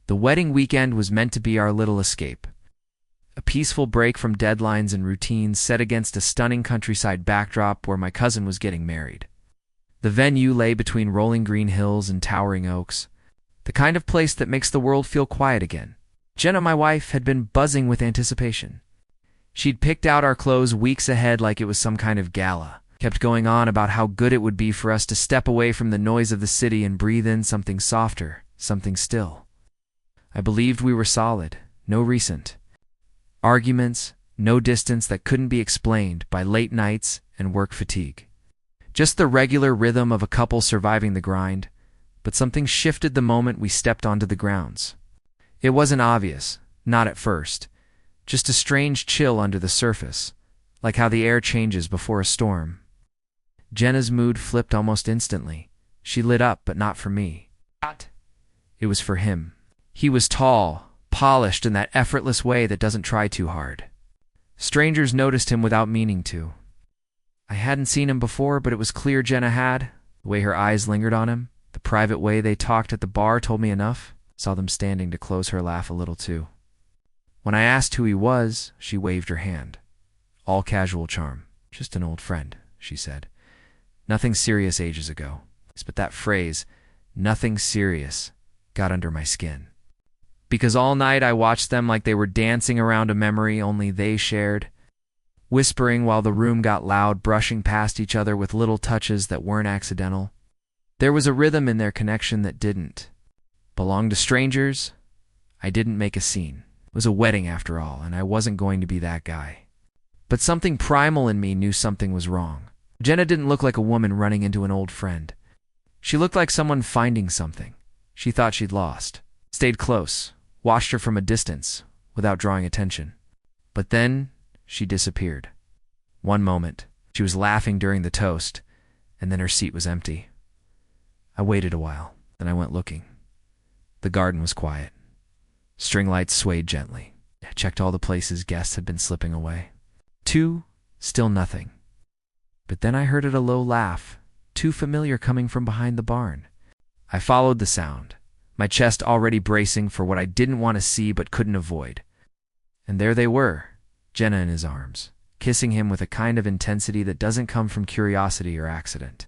The wedding weekend was meant to be our little escape. A peaceful break from deadlines and routines set against a stunning countryside backdrop where my cousin was getting married. The venue lay between rolling green hills and towering oaks, the kind of place that makes the world feel quiet again. Jenna, my wife, had been buzzing with anticipation. She'd picked out our clothes weeks ahead like it was some kind of gala, kept going on about how good it would be for us to step away from the noise of the city and breathe in something softer, something still. I believed we were solid, no recent arguments, no distance that couldn't be explained by late nights and work fatigue. Just the regular rhythm of a couple surviving the grind, but something shifted the moment we stepped onto the grounds. It wasn't obvious, not at first, just a strange chill under the surface, like how the air changes before a storm. Jenna's mood flipped almost instantly. She lit up, but not for me. It was for him. He was tall, polished in that effortless way that doesn't try too hard. Strangers noticed him without meaning to. I hadn't seen him before, but it was clear Jenna had. The way her eyes lingered on him, the private way they talked at the bar told me enough. Saw them standing to close her laugh a little too. When I asked who he was, she waved her hand. All casual charm. Just an old friend, she said. Nothing serious ages ago. But that phrase, nothing serious, got under my skin. Because all night I watched them like they were dancing around a memory only they shared, whispering while the room got loud, brushing past each other with little touches that weren't accidental. There was a rhythm in their connection that didn't belong to strangers. I didn't make a scene. It was a wedding after all, and I wasn't going to be that guy. But something primal in me knew something was wrong. Jenna didn't look like a woman running into an old friend. She looked like someone finding something she thought she'd lost. Stayed close, watched her from a distance, without drawing attention. But then she disappeared. One moment, she was laughing during the toast, and then her seat was empty. I waited a while, then I went looking. The garden was quiet. String lights swayed gently. I checked all the places guests had been slipping away. Still nothing. But then I heard a low laugh, too familiar coming from behind the barn. I followed the sound, my chest already bracing for what I didn't want to see but couldn't avoid. And there they were, Jenna in his arms, kissing him with a kind of intensity that doesn't come from curiosity or accident.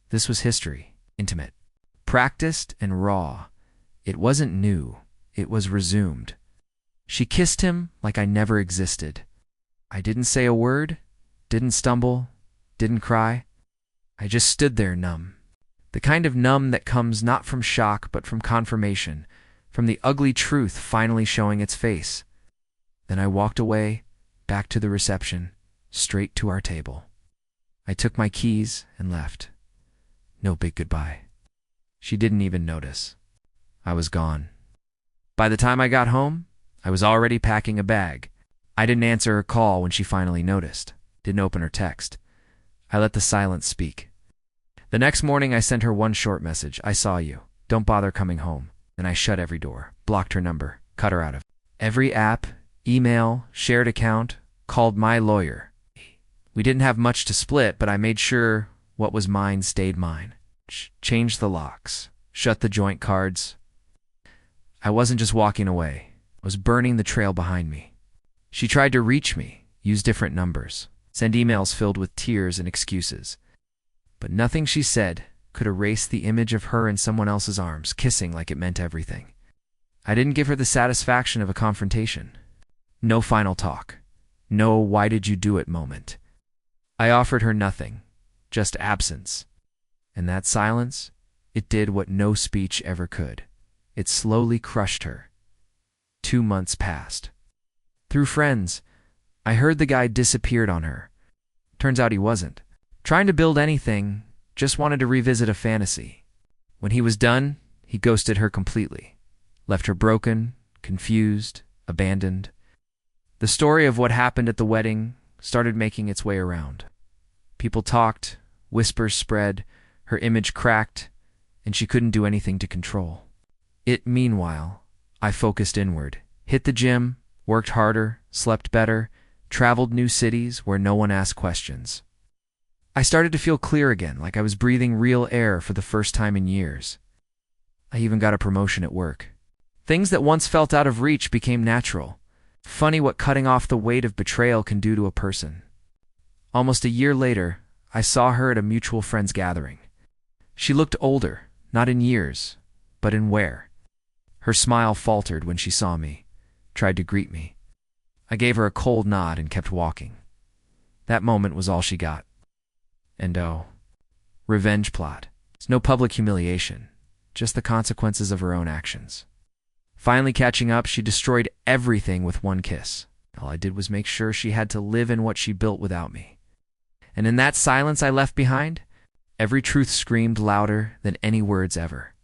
This was history, intimate, practiced and raw. It wasn't new, it was resumed. She kissed him like I never existed. I didn't say a word, didn't stumble, didn't cry. I just stood there numb. The kind of numb that comes not from shock but from confirmation, from the ugly truth finally showing its face. Then I walked away, back to the reception, straight to our table. I took my keys and left. No big goodbye. She didn't even notice. I was gone. By the time I got home, I was already packing a bag. I didn't answer her call when she finally noticed. Didn't open her text. I let the silence speak. The next morning I sent her one short message. I saw you. Don't bother coming home. Then I shut every door, blocked her number, cut her out of every app, email, shared account, called my lawyer. We didn't have much to split, but I made sure what was mine stayed mine. Changed the locks, shut the joint cards. I wasn't just walking away. I was burning the trail behind me. She tried to reach me, use different numbers, send emails filled with tears and excuses. But nothing she said could erase the image of her in someone else's arms, kissing like it meant everything. I didn't give her the satisfaction of a confrontation. No final talk. No why did you do it moment. I offered her nothing, just absence. And that silence, it did what no speech ever could. It slowly crushed her. 2 months passed. Through friends, I heard the guy disappeared on her. Turns out he wasn't trying to build anything, just wanted to revisit a fantasy. When he was done, he ghosted her completely. Left her broken, confused, abandoned. The story of what happened at the wedding started making its way around. People talked, whispers spread, her image cracked, and she couldn't do anything to control it. Meanwhile, I focused inward, hit the gym, worked harder, slept better, traveled new cities where no one asked questions. I started to feel clear again, like I was breathing real air for the first time in years. I even got a promotion at work. Things that once felt out of reach became natural. Funny what cutting off the weight of betrayal can do to a person. Almost a year later, I saw her at a mutual friend's gathering. She looked older, not in years, but in wear. Her smile faltered when she saw me, tried to greet me. I gave her a cold nod and kept walking. That moment was all she got. And oh, revenge plot. It's no public humiliation, just the consequences of her own actions. Finally catching up, she destroyed everything with one kiss. All I did was make sure she had to live in what she built without me. And in that silence I left behind, every truth screamed louder than any words ever.